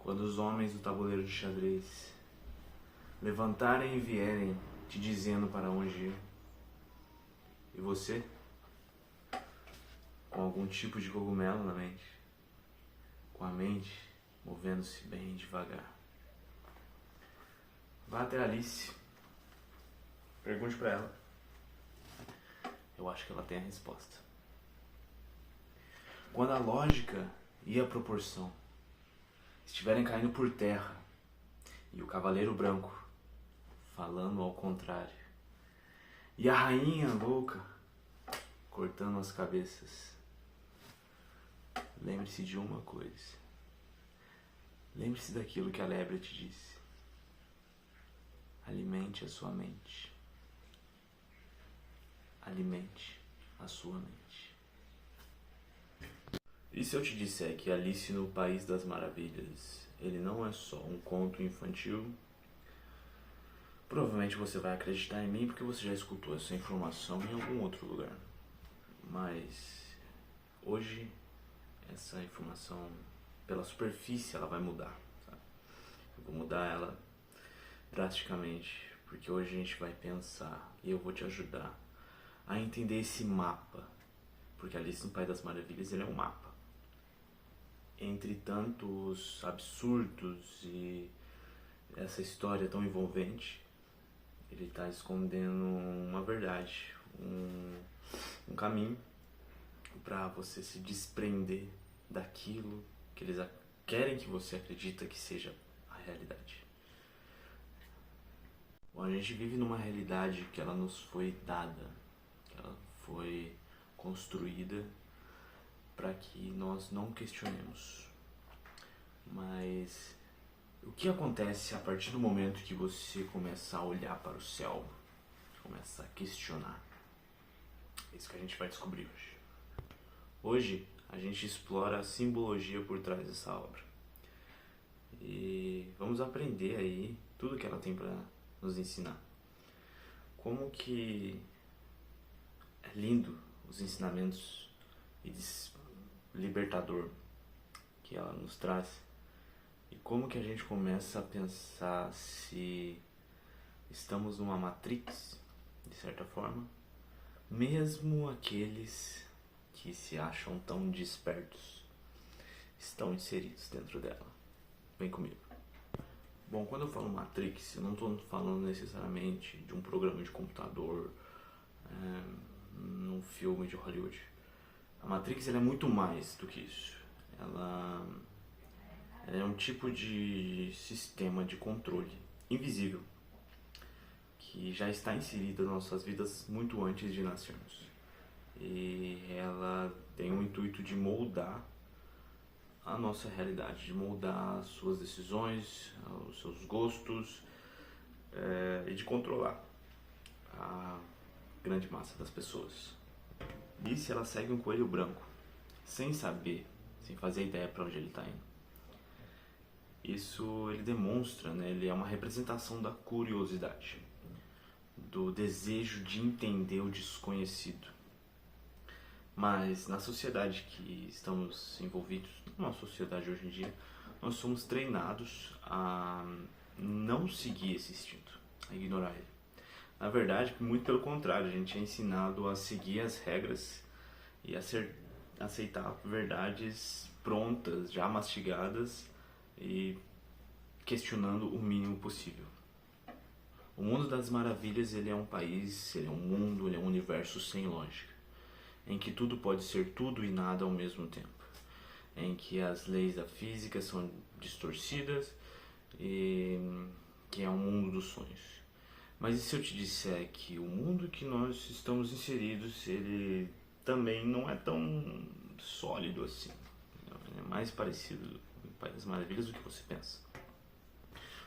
Quando os homens do tabuleiro de xadrez levantarem e vierem te dizendo para onde ir, e você, com algum tipo de cogumelo na mente, com a mente movendo-se bem devagar, vá até a Alice, pergunte para ela. Eu acho que ela tem a resposta. Quando a lógica e a proporção estiverem caindo por terra e o cavaleiro branco falando ao contrário e a rainha louca cortando as cabeças, lembre-se de uma coisa. Lembre-se daquilo que a lebre te disse. Alimente a sua mente. Alimente a sua mente. E se eu te disser que Alice no País das Maravilhas, ele não é só um conto infantil, provavelmente você vai acreditar em mim porque você já escutou essa informação em algum outro lugar. Mas hoje essa informação, pela superfície, ela vai mudar, sabe? Eu vou mudar ela drasticamente, porque hoje a gente vai pensar e eu vou te ajudar a entender esse mapa, porque Alice no País das Maravilhas, ele é um mapa. Entre tantos absurdos e essa história tão envolvente, ele está escondendo uma verdade, um caminho para você se desprender daquilo que eles querem que você acredita que seja a realidade. Bom, a gente vive numa realidade que ela nos foi dada, que ela foi construída para que nós não questionemos. Mas o que acontece a partir do momento que você começa a olhar para o céu, começa a questionar? É isso que a gente vai descobrir hoje. Hoje a gente explora a simbologia por trás dessa obra. E vamos aprender aí tudo que ela tem para nos ensinar. Como que é lindo os ensinamentos e libertador que ela nos traz. E como que a gente começa a pensar se estamos numa Matrix, de certa forma, mesmo aqueles que se acham tão despertos estão inseridos dentro dela. Vem comigo. Bom, quando eu falo Matrix, eu não estou falando necessariamente de um programa de computador, num filme de Hollywood. A Matrix, ela é muito mais do que isso. Ela é um tipo de sistema de controle invisível que já está inserido nas nossas vidas muito antes de nascermos. E ela tem o intuito de moldar a nossa realidade, de moldar as suas decisões, os seus gostos, e de controlar a grande massa das pessoas. E se ela segue um coelho branco, sem saber, sem fazer ideia para onde ele está indo? Isso ele demonstra, né? Ele é uma representação da curiosidade, do desejo de entender o desconhecido. Mas na sociedade que estamos envolvidos, na sociedade hoje em dia, nós somos treinados a não seguir esse instinto, a ignorar ele. Na verdade, muito pelo contrário, a gente é ensinado a seguir as regras e a aceitar verdades prontas, já mastigadas e questionando o mínimo possível. O mundo das maravilhas, ele é um país, ele é um mundo, ele é um universo sem lógica, em que tudo pode ser tudo e nada ao mesmo tempo, em que as leis da física são distorcidas e que é um mundo dos sonhos. Mas e se eu te disser que o mundo que nós estamos inseridos, ele também não é tão sólido assim? Ele é mais parecido com o País das Maravilhas do que você pensa.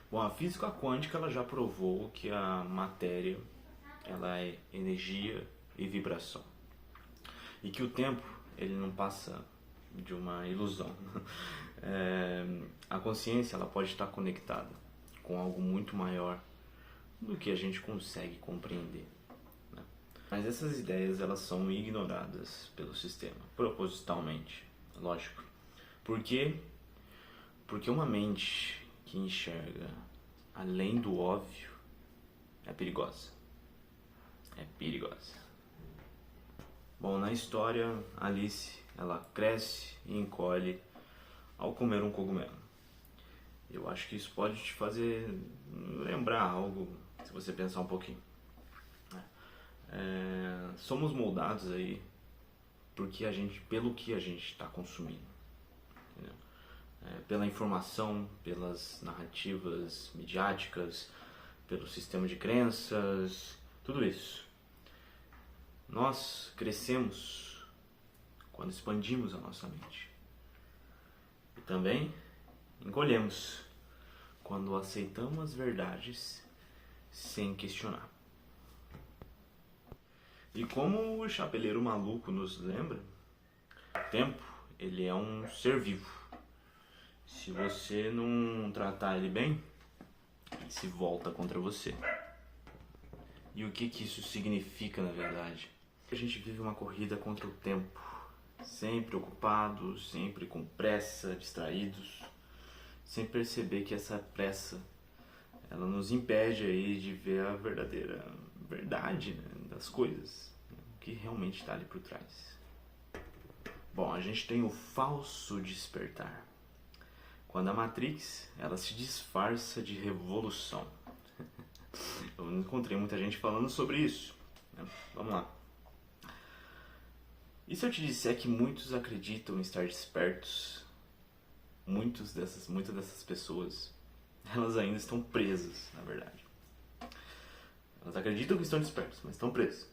Bom, a física quântica, ela já provou que a matéria, ela é energia e vibração. E que o tempo, ele não passa de uma ilusão. A consciência, ela pode estar conectada com algo muito maior do que a gente consegue compreender, né? Mas essas ideias, elas são ignoradas pelo sistema, propositalmente, lógico. Por quê? Porque uma mente que enxerga além do óbvio é perigosa. É perigosa. Bom, na história, Alice, ela cresce e encolhe ao comer um cogumelo. Eu acho que isso pode te fazer lembrar algo, se você pensar um pouquinho. Somos moldados aí pelo que a gente está consumindo. Entendeu? Pela informação, pelas narrativas midiáticas, pelo sistema de crenças, tudo isso. Nós crescemos quando expandimos a nossa mente. E também encolhemos quando aceitamos as verdades sem questionar. E como o Chapeleiro Maluco nos lembra, o tempo, ele é um ser vivo. Se você não tratar ele bem, ele se volta contra você. E o que isso significa, na verdade? A gente vive uma corrida contra o tempo, sempre ocupados, sempre com pressa, distraídos, sem perceber que essa pressa, ela nos impede aí de ver a verdadeira verdade, né, das coisas, né, o que realmente está ali por trás. Bom, a gente tem o falso despertar, quando a Matrix, ela se disfarça de revolução. Eu encontrei muita gente falando sobre isso, né? Vamos lá. E se eu te disser que muitos acreditam em estar despertos, muitas dessas pessoas, elas ainda estão presas, na verdade. Elas acreditam que estão despertas, mas estão presas.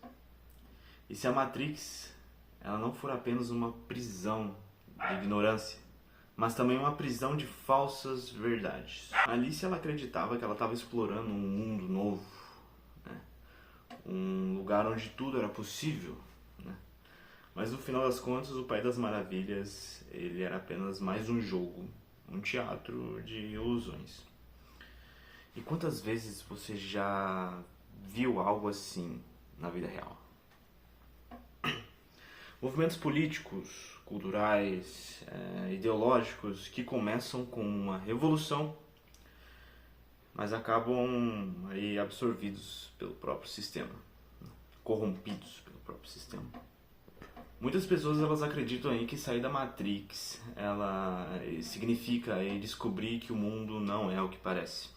E se a Matrix, ela não for apenas uma prisão de ignorância, mas também uma prisão de falsas verdades. A Alice, ela acreditava que ela estava explorando um mundo novo, né? Um lugar onde tudo era possível, né? Mas no final das contas, o Pai das Maravilhas, ele era apenas mais um jogo, um teatro de ilusões. E quantas vezes você já viu algo assim na vida real? Movimentos políticos, culturais, ideológicos que começam com uma revolução, mas acabam aí absorvidos pelo próprio sistema, corrompidos pelo próprio sistema. Muitas pessoas, elas acreditam aí que sair da Matrix, ela significa aí descobrir que o mundo não é o que parece.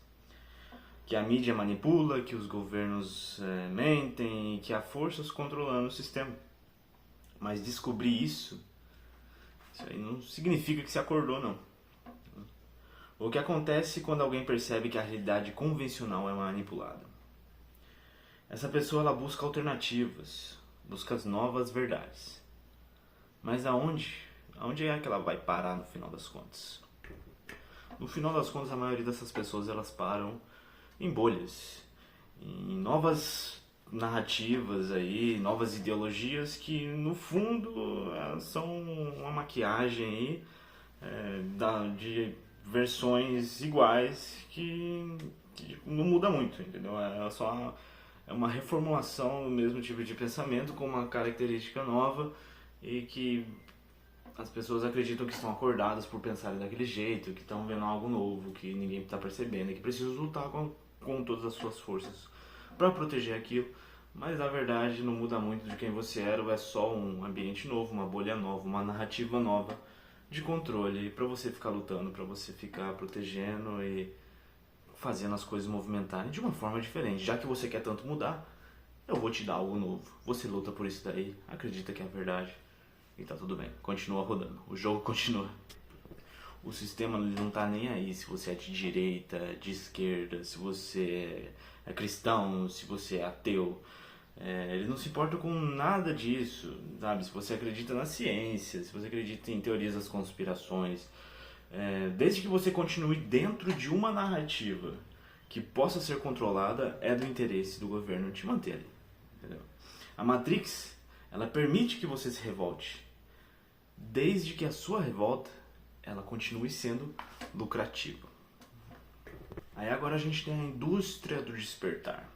Que a mídia manipula, que os governos mentem, que há forças controlando o sistema. Mas descobrir isso aí não significa que se acordou, não. O que acontece quando alguém percebe que a realidade convencional é manipulada? Essa pessoa, ela busca alternativas, busca as novas verdades. Mas aonde é que ela vai parar no final das contas? No final das contas, a maioria dessas pessoas, elas param em bolhas, em novas narrativas aí, novas ideologias que no fundo são uma maquiagem aí, de versões iguais que não muda muito, entendeu? É só uma reformulação do mesmo tipo de pensamento com uma característica nova e que as pessoas acreditam que estão acordadas por pensarem daquele jeito, que estão vendo algo novo, que ninguém está percebendo, e que precisam lutar com todas as suas forças para proteger aquilo, mas na verdade não muda muito de quem você era, ou é só um ambiente novo, uma bolha nova, uma narrativa nova de controle para você ficar lutando, para você ficar protegendo e fazendo as coisas movimentarem de uma forma diferente. Já que você quer tanto mudar, eu vou te dar algo novo. Você luta por isso daí, acredita que é a verdade e tá tudo bem, continua rodando, o jogo continua. O sistema não tá nem aí se você é de direita, de esquerda, se você é cristão, se você é ateu. Ele não se importa com nada disso, sabe? Se você acredita na ciência, se você acredita em teorias das conspirações, desde que você continue dentro de uma narrativa que possa ser controlada, é do interesse do governo te manter ali, entendeu? A Matrix, ela permite que você se revolte, desde que a sua revolta ela continue sendo lucrativa. Aí agora a gente tem a indústria do despertar.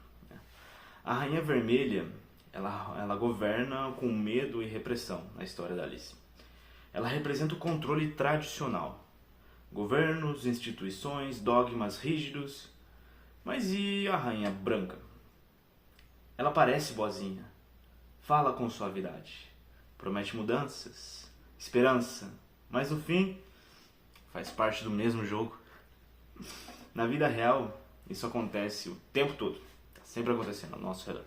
A Rainha Vermelha, ela governa com medo e repressão na história da Alice. Ela representa o controle tradicional, Governos, instituições, dogmas rígidos. Mas e a Rainha Branca? Ela parece boazinha, fala com suavidade, promete mudanças, esperança, mas no fim faz parte do mesmo jogo. Na vida real, isso acontece o tempo todo, está sempre acontecendo ao nosso redor.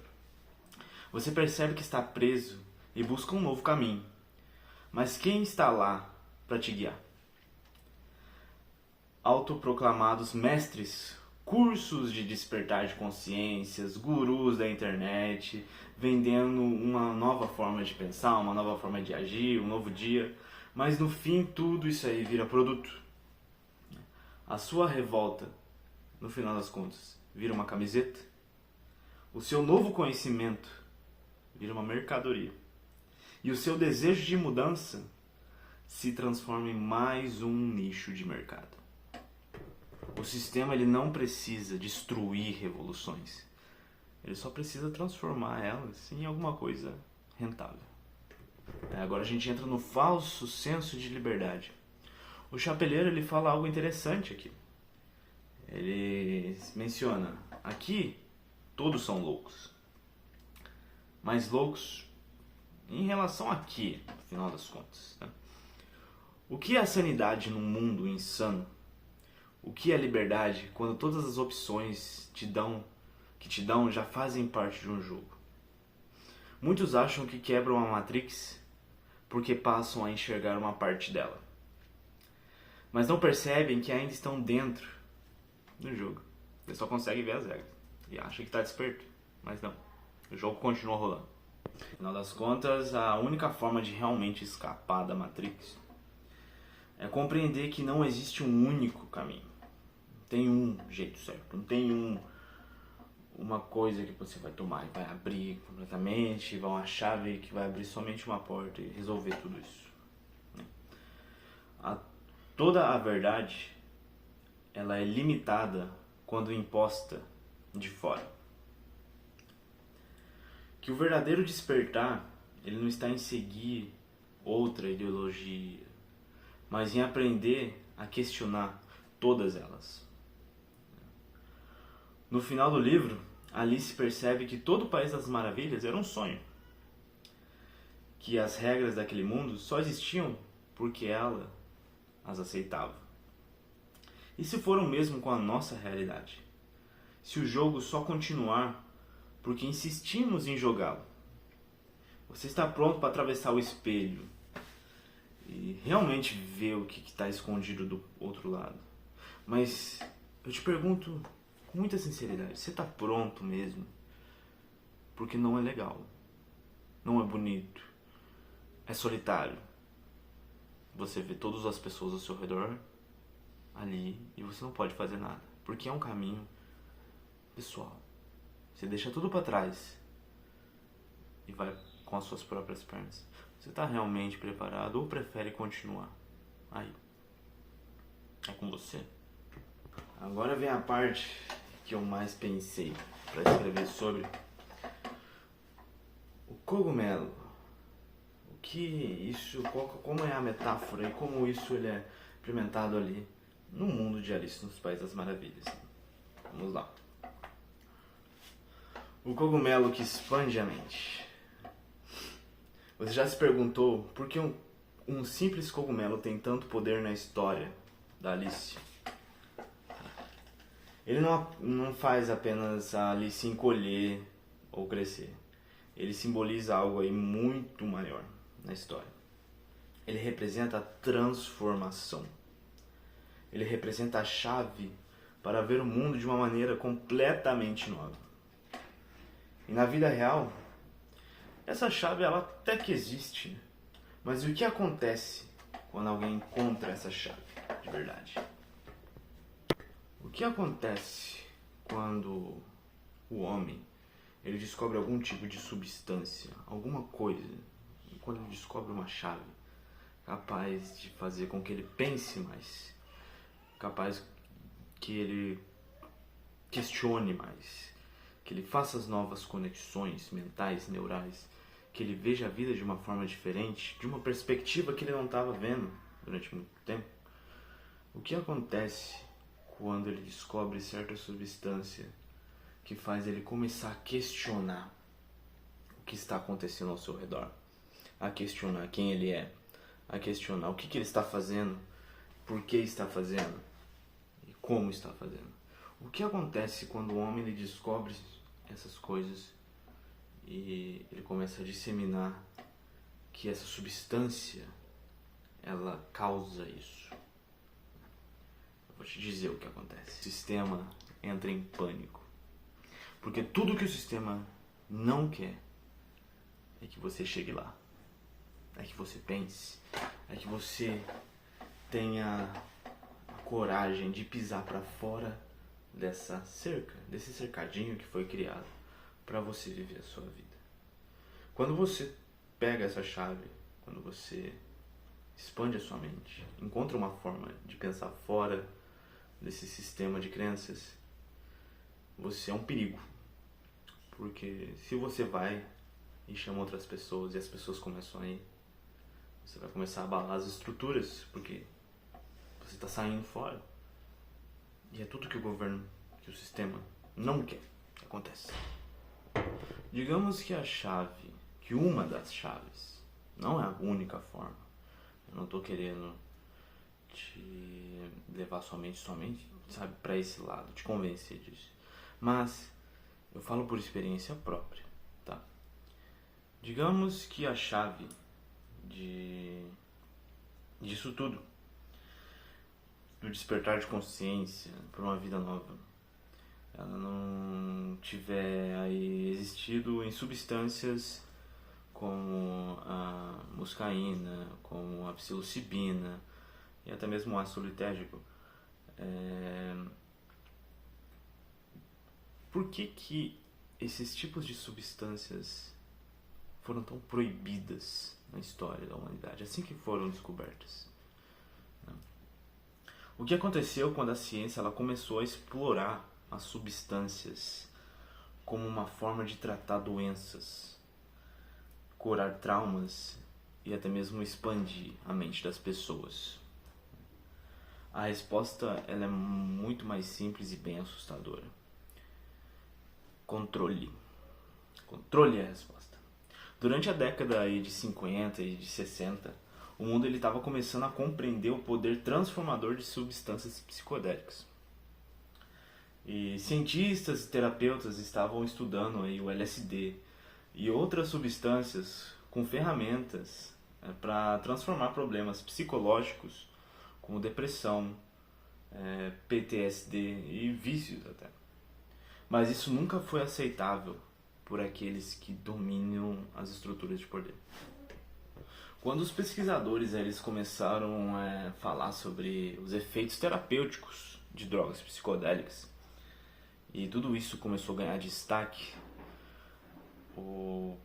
Você percebe que está preso e busca um novo caminho, mas quem está lá para te guiar? Autoproclamados mestres, cursos de despertar de consciências, gurus da internet, vendendo uma nova forma de pensar, uma nova forma de agir, um novo dia, mas no fim tudo isso aí vira produto. A sua revolta, no final das contas, vira uma camiseta. O seu novo conhecimento vira uma mercadoria. E o seu desejo de mudança se transforma em mais um nicho de mercado. O sistema ele não precisa destruir revoluções. Ele só precisa transformar elas em alguma coisa rentável. Agora a gente entra no falso senso de liberdade. O Chapeleiro ele fala algo interessante aqui. Ele menciona, aqui todos são loucos. Mas loucos em relação a quê, no final das contas? Né? O que é a sanidade num mundo insano? O que é liberdade quando todas as opções que te dão já fazem parte de um jogo? Muitos acham que quebram a Matrix porque passam a enxergar uma parte dela. Mas não percebem que ainda estão dentro do jogo. Eles só conseguem ver as regras e acham que está desperto, mas não. O jogo continua rolando. No final das contas, a única forma de realmente escapar da Matrix é compreender que não existe um único caminho. Não tem um jeito certo, não tem uma coisa que você vai tomar e vai abrir completamente, vai uma chave que vai abrir somente uma porta e resolver tudo isso. Toda a verdade, ela é limitada quando imposta de fora. Que o verdadeiro despertar, ele não está em seguir outra ideologia, mas em aprender a questionar todas elas. No final do livro, Alice percebe que todo o País das Maravilhas era um sonho. Que as regras daquele mundo só existiam porque ela as aceitava. E se for o mesmo com a nossa realidade? Se o jogo só continuar porque insistimos em jogá-lo? Você está pronto para atravessar o espelho e realmente ver o que está escondido do outro lado? Mas eu te pergunto com muita sinceridade, você está pronto mesmo? Porque não é legal, não é bonito, é solitário. Você vê todas as pessoas ao seu redor ali e você não pode fazer nada, porque é um caminho pessoal. Você deixa tudo para trás e vai com as suas próprias pernas. Você está realmente preparado ou prefere continuar aí? É com você. Agora vem a parte que eu mais pensei para escrever sobre o cogumelo. O que isso, como é a metáfora e como isso ele é implementado ali no mundo de Alice nos Países das Maravilhas. Vamos lá. O cogumelo que expande a mente. Você já se perguntou por que um simples cogumelo tem tanto poder na história da Alice? Ele não faz apenas a Alice encolher ou crescer. Ele simboliza algo aí muito maior na história. Ele representa a transformação. Ele representa a chave para ver o mundo de uma maneira completamente nova. E na vida real, essa chave ela até que existe. Mas o que acontece quando alguém encontra essa chave de verdade? O que acontece quando o homem ele descobre algum tipo de substância, alguma coisa, quando ele descobre uma chave capaz de fazer com que ele pense mais, capaz que ele questione mais, que ele faça as novas conexões mentais, neurais, que ele veja a vida de uma forma diferente, de uma perspectiva que ele não estava vendo durante muito tempo? O que acontece quando ele descobre certa substância que faz ele começar a questionar o que está acontecendo ao seu redor, a questionar quem ele é, a questionar o que ele está fazendo, por que está fazendo e como está fazendo. O que acontece quando o homem ele descobre essas coisas e ele começa a disseminar que essa substância ela causa isso? Eu vou te dizer o que acontece. O sistema entra em pânico, porque tudo que o sistema não quer é que você chegue lá, é que você pense, é que você tenha a coragem de pisar para fora dessa cerca, desse cercadinho que foi criado para você viver a sua vida. Quando você pega essa chave, quando você expande a sua mente, encontra uma forma de pensar fora desse sistema de crenças, você é um perigo. Porque se você vai e chama outras pessoas e as pessoas começam a ir, você vai começar a abalar as estruturas, porque você está saindo fora. E é tudo que o governo, que o sistema não quer que acontece. Digamos que a chave, que uma das chaves, não é a única forma. Eu não estou querendo te levar somente, sabe, para esse lado, te convencer disso. Mas eu falo por experiência própria, tá? Digamos que a chave disso tudo, do despertar de consciência para uma vida nova, ela não tiver aí existido em substâncias como a muscaína, como a psilocibina e até mesmo o ácido litérgico. Por que esses tipos de substâncias foram tão proibidas na história da humanidade, assim que foram descobertas? O que aconteceu quando a ciência ela começou a explorar as substâncias como uma forma de tratar doenças, curar traumas e até mesmo expandir a mente das pessoas? A resposta ela é muito mais simples e bem assustadora. Controle. Controle é a resposta. Durante a década aí de 50 e de 60, o mundo estava começando a compreender o poder transformador de substâncias psicodélicas. E cientistas e terapeutas estavam estudando aí o LSD e outras substâncias com ferramentas para transformar problemas psicológicos como depressão, PTSD e vícios até. Mas isso nunca foi aceitável por aqueles que dominam as estruturas de poder. Quando os pesquisadores eles começaram a falar sobre os efeitos terapêuticos de drogas psicodélicas, e tudo isso começou a ganhar destaque, o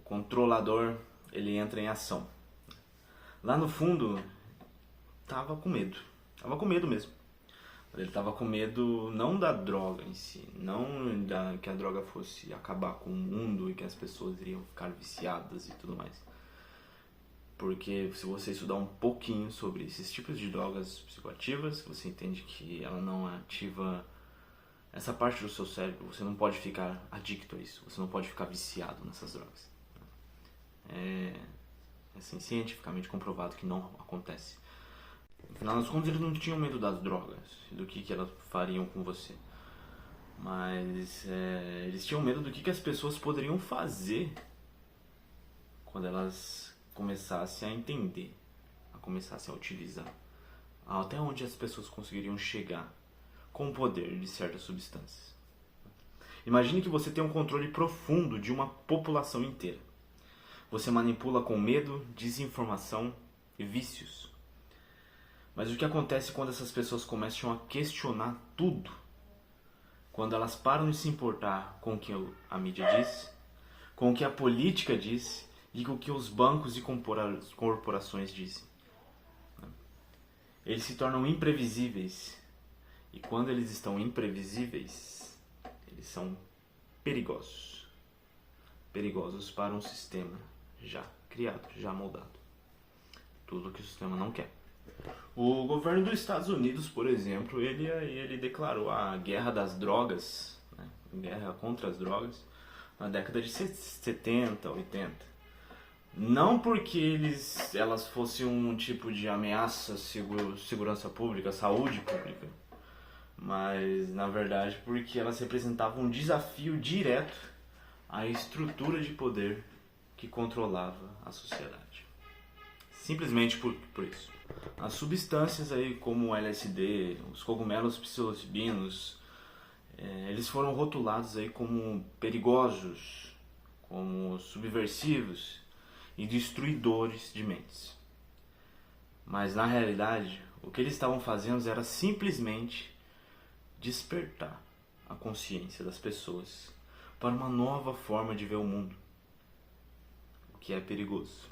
controlador ele entra em ação. Lá no fundo, tava com medo mesmo. Ele estava com medo não da droga em si, não que a droga fosse acabar com o mundo e que as pessoas iriam ficar viciadas e tudo mais. Porque se você estudar um pouquinho sobre esses tipos de drogas psicoativas, você entende que ela não ativa essa parte do seu cérebro. Você não pode ficar adicto a isso, você não pode ficar viciado nessas drogas. É assim, cientificamente comprovado que não acontece. No final das contas, eles não tinham medo das drogas, do que elas fariam com você. Mas eles tinham medo do que as pessoas poderiam fazer quando elas começassem a entender, a começassem a utilizar. Até onde as pessoas conseguiriam chegar com o poder de certas substâncias. Imagine que você tem um controle profundo de uma população inteira. Você manipula com medo, desinformação e vícios. Mas o que acontece quando essas pessoas começam a questionar tudo? Quando elas param de se importar com o que a mídia diz, com o que a política diz e com o que os bancos e corporações dizem. Eles se tornam imprevisíveis. E quando eles estão imprevisíveis, eles são perigosos. Perigosos para um sistema já criado, já moldado. Tudo que o sistema não quer. O governo dos Estados Unidos, por exemplo, ele declarou a guerra das drogas, né? Guerra contra as drogas, na década de 70, 80. Não porque elas fossem um tipo de ameaça à segurança pública, à saúde pública, mas na verdade porque elas representavam um desafio direto à estrutura de poder que controlava a sociedade. Simplesmente por isso. As substâncias aí como o LSD, os cogumelos psilocibinos, eles foram rotulados aí como perigosos, como subversivos e destruidores de mentes. Mas na realidade, o que eles estavam fazendo era simplesmente despertar a consciência das pessoas para uma nova forma de ver o mundo, o que é perigoso.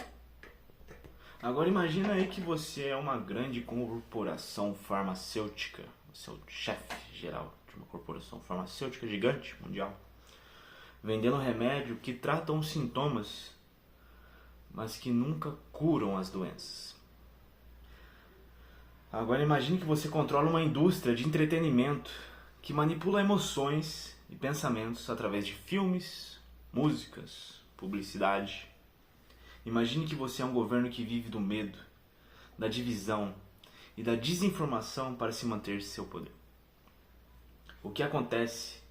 Agora imagina aí que você é uma grande corporação farmacêutica, você é o chefe geral de uma corporação farmacêutica gigante, mundial, vendendo remédio que tratam os sintomas, mas que nunca curam as doenças. Agora imagine que você controla uma indústria de entretenimento que manipula emoções e pensamentos através de filmes, músicas, publicidade. Imagine que você é um governo que vive do medo, da divisão e da desinformação para se manter seu poder. O que acontece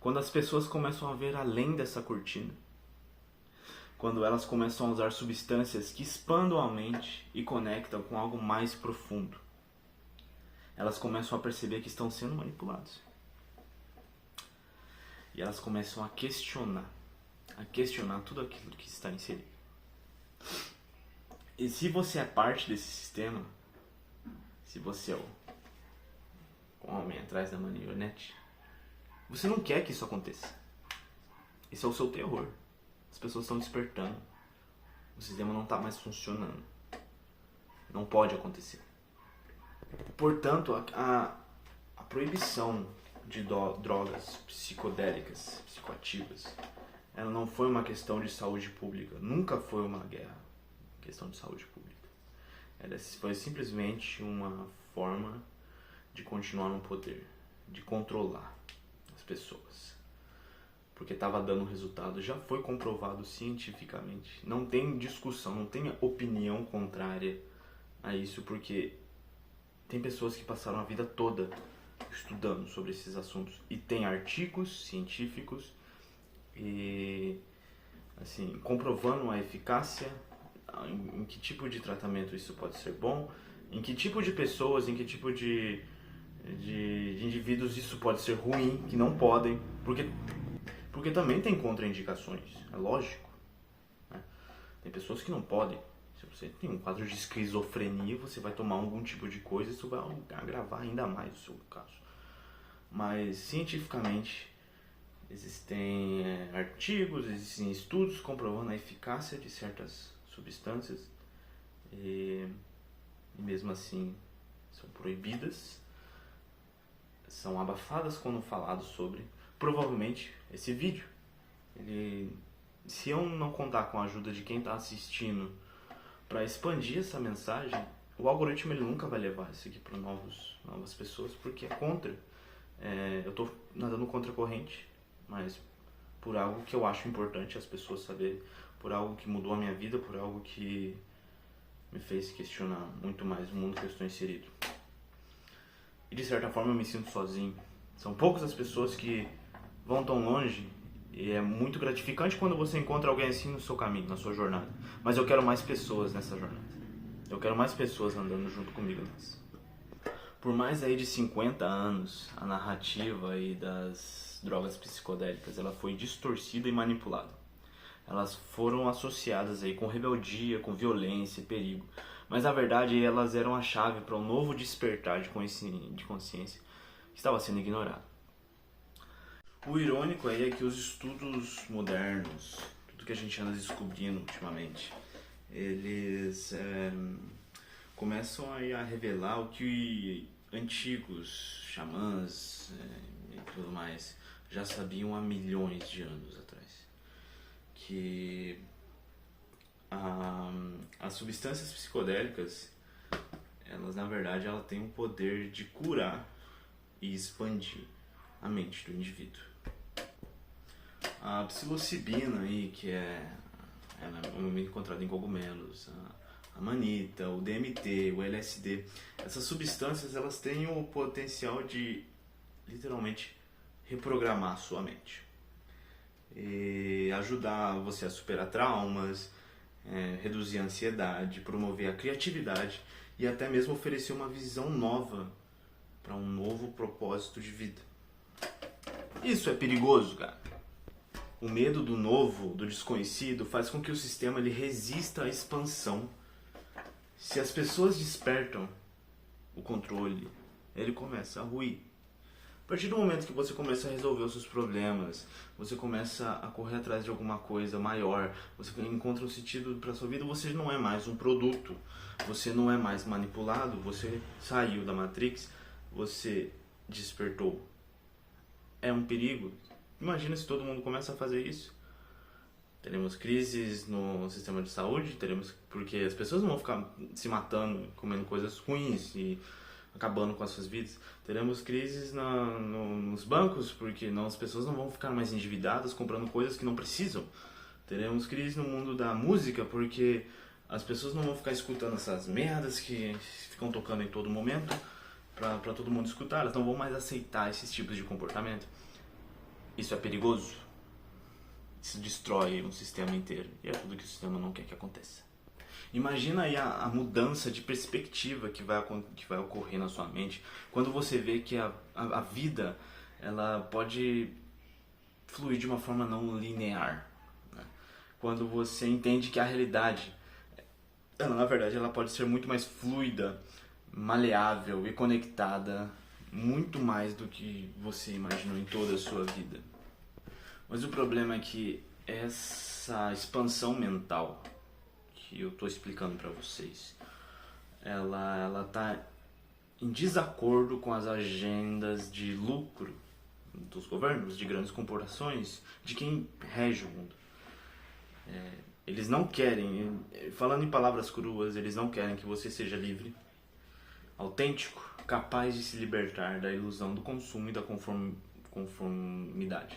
quando as pessoas começam a ver além dessa cortina? Quando elas começam a usar substâncias que expandam a mente e conectam com algo mais profundo. Elas começam a perceber que estão sendo manipuladas. E elas começam a questionar tudo aquilo que está inserido. E se você é parte desse sistema, se você é o homem atrás da marionete, você não quer que isso aconteça. Esse é o seu terror. As pessoas estão despertando. O sistema não está mais funcionando. Não pode acontecer. Portanto, a proibição de drogas psicodélicas, psicoativas, ela não foi uma questão de saúde pública. Nunca foi uma guerra. Questão de saúde pública. Ela foi simplesmente uma forma de continuar no poder, de controlar as pessoas. Porque estava dando resultado, já foi comprovado cientificamente. Não tem discussão, não tem opinião contrária a isso, porque tem pessoas que passaram a vida toda estudando sobre esses assuntos e tem artigos científicos e assim, comprovando a eficácia, em que tipo de tratamento isso pode ser bom, em que tipo de pessoas, em que tipo de indivíduos isso pode ser ruim, que não podem, porque também tem contraindicações, é lógico, né? Tem pessoas que não podem. Se você tem um quadro de esquizofrenia, você vai tomar algum tipo de coisa e isso vai agravar ainda mais o seu caso. Mas cientificamente existem artigos, existem estudos comprovando a eficácia de certas substâncias e mesmo assim são proibidas, são abafadas quando falado sobre. Provavelmente esse vídeo, se eu não contar com a ajuda de quem está assistindo para expandir essa mensagem, o algoritmo ele nunca vai levar isso aqui para novas pessoas, porque é contra. Eu estou nadando contra a corrente, mas por algo que eu acho importante as pessoas saberem, por algo que mudou a minha vida, por algo que me fez questionar muito mais o mundo que eu estou inserido. E de certa forma eu me sinto sozinho. São poucas as pessoas que vão tão longe e é muito gratificante quando você encontra alguém assim no seu caminho, na sua jornada. Mas eu quero mais pessoas nessa jornada. Eu quero mais pessoas andando junto comigo nessa. Por mais aí de 50 anos, a narrativa aí das drogas psicodélicas, ela foi distorcida e manipulada. Elas foram associadas aí com rebeldia, com violência e perigo. Mas na verdade elas eram a chave para um novo despertar de consciência que estava sendo ignorado. O irônico aí é que os estudos modernos, tudo que a gente anda descobrindo ultimamente, eles começam aí a revelar o que antigos xamãs e tudo mais já sabiam há milhões de anos atrás. Que as substâncias psicodélicas elas na verdade ela tem o poder de curar e expandir a mente do indivíduo. A psilocibina aí, que ela é normalmente encontrada em cogumelos, a manita, o DMT, o LSD, essas substâncias elas têm o potencial de literalmente reprogramar a sua mente e ajudar você a superar traumas, reduzir a ansiedade, promover a criatividade e até mesmo oferecer uma visão nova para um novo propósito de vida. Isso é perigoso, cara. O medo do novo, do desconhecido, faz com que o sistema ele resista à expansão. Se as pessoas despertam o controle, ele começa a ruir. A partir do momento que você começa a resolver os seus problemas, você começa a correr atrás de alguma coisa maior, você encontra um sentido para sua vida, você não é mais um produto, você não é mais manipulado, você saiu da Matrix, você despertou. É um perigo. Imagina se todo mundo começa a fazer isso. Teremos crises no sistema de saúde, porque as pessoas não vão ficar se matando, comendo coisas ruins e acabando com as suas vidas. Teremos crises nos bancos, porque as pessoas não vão ficar mais endividadas comprando coisas que não precisam. Teremos crise no mundo da música, porque as pessoas não vão ficar escutando essas merdas que ficam tocando em todo momento para todo mundo escutar. Elas não vão mais aceitar esses tipos de comportamento. Isso é perigoso. Isso destrói um sistema inteiro. E é tudo que o sistema não quer que aconteça. Imagina aí a mudança de perspectiva que vai ocorrer na sua mente quando você vê que a vida ela pode fluir de uma forma não linear, né? Quando você entende que a realidade, na verdade, ela pode ser muito mais fluida, maleável e conectada, muito mais do que você imaginou em toda a sua vida. Mas o problema é que essa expansão mental que eu estou explicando para vocês, ela tá em desacordo com as agendas de lucro dos governos, de grandes corporações, de quem rege o mundo. Eles não querem, falando em palavras cruas, eles não querem que você seja livre, autêntico, capaz de se libertar da ilusão do consumo e da conformidade.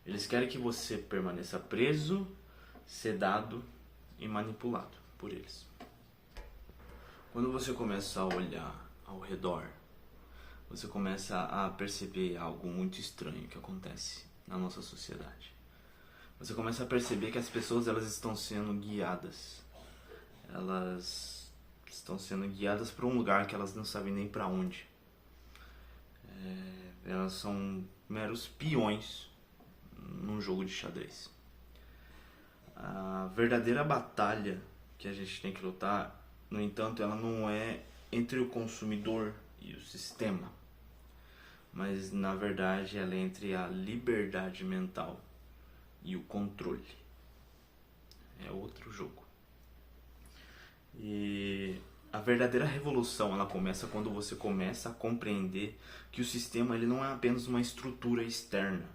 Eles querem que você permaneça preso, sedado e manipulado por eles. Quando você começa a olhar ao redor, você começa a perceber algo muito estranho que acontece na nossa sociedade. Você começa a perceber que as pessoas elas estão sendo guiadas. Elas estão sendo guiadas para um lugar que elas não sabem nem para onde. Elas são meros peões num jogo de xadrez. A verdadeira batalha que a gente tem que lutar, no entanto, ela não é entre o consumidor e o sistema, mas na verdade ela é entre a liberdade mental e o controle. É outro jogo. E a verdadeira revolução ela começa quando você começa a compreender que o sistema ele não é apenas uma estrutura externa,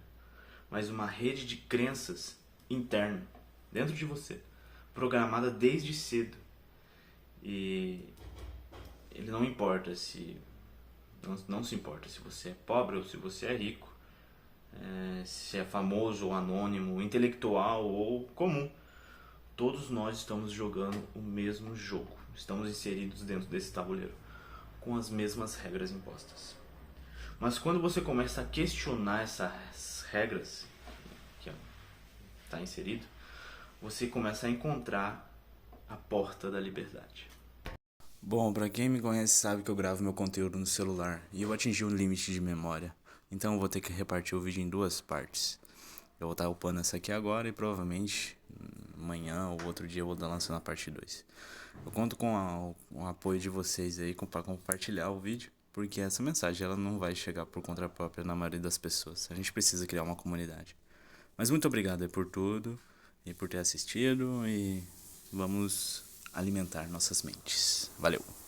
mas uma rede de crenças interna, dentro de você, programada desde cedo. E ele não importa se... Não se importa se você é pobre ou se você é rico, se é famoso ou anônimo, intelectual ou comum. Todos nós estamos jogando o mesmo jogo. Estamos inseridos dentro desse tabuleiro, com as mesmas regras impostas. Mas quando você começa a questionar essas regras que está inserido, você começa a encontrar a porta da liberdade. Bom, pra quem me conhece sabe que eu gravo meu conteúdo no celular e eu atingi um limite de memória, então eu vou ter que repartir o vídeo em 2 partes. Eu vou estar upando essa aqui agora e provavelmente amanhã ou outro dia eu vou estar lançando a parte 2. Eu conto com o apoio de vocês aí para compartilhar o vídeo, porque essa mensagem ela não vai chegar por conta própria na maioria das pessoas. A gente precisa criar uma comunidade. Mas muito obrigado aí por tudo e por ter assistido e vamos alimentar nossas mentes. Valeu!